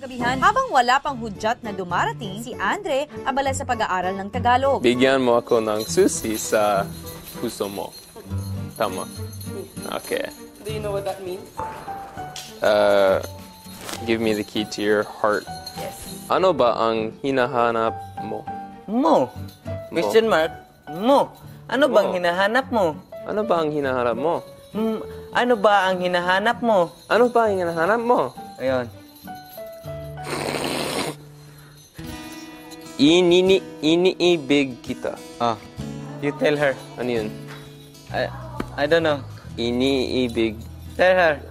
Gabihan, habang wala pang hudyat na dumarating, si Andre abala sa pag-aaral ng Tagalog. Bigyan mo ako ng susi sa puso mo. Tama. Okay. Do you know what that means? Give me the key to your heart. Yes. Ano ba ang hinahanap mo? Mo. Question mark. Mo. Ano bang hinahanap mo? Ano ba ang hinahanap mo? Ano ba ang hinahanap mo? Ano ba ang hinahanap mo? Ayun. Iniibig kita. You tell her. Ano yun? I don't know. Iniibig. Tell her.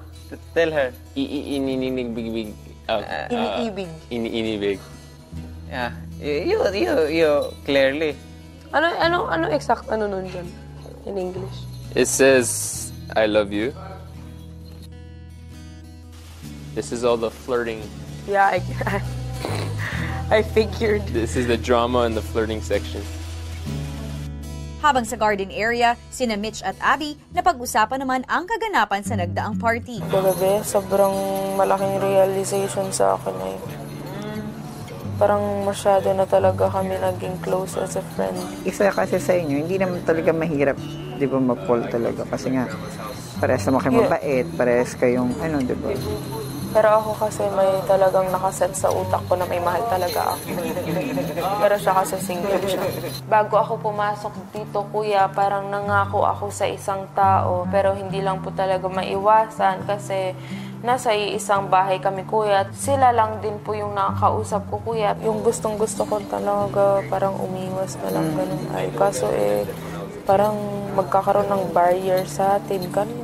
Tell her. Iniibig. Iniibig. Yeah. You clearly. Ano exact nun dyan? In English? It says, I love you. This is all the flirting. Yeah, I figured. This is the drama and the flirting section. Habang sa garden area, sina Mitch at Abby napag-usapan naman ang kaganapan sa nagdaang party. Kagabi, sobrang malaking realization sa akin eh. Parang masyado na talaga kami naging close as a friend. Isa kasi sa inyo, hindi naman talaga mahirap, di ba, mag-fall talaga. Kasi nga, parehas naman kayo mabait, parehas kayong, di ba? Pero ako kasi may talagang nakaset sa utak ko na may mahal talaga ako. Pero siya kasi single siya. Bago ako pumasok dito, kuya, parang nangako ako sa isang tao. Pero hindi lang po talaga maiwasan kasi nasa isang bahay kami, kuya. At sila lang din po yung nakakausap ko, kuya. Yung gustong-gusto ko talaga, parang umiwas na lang ganun. Ay, kaso parang magkakaroon ng barrier sa atin. Ganun.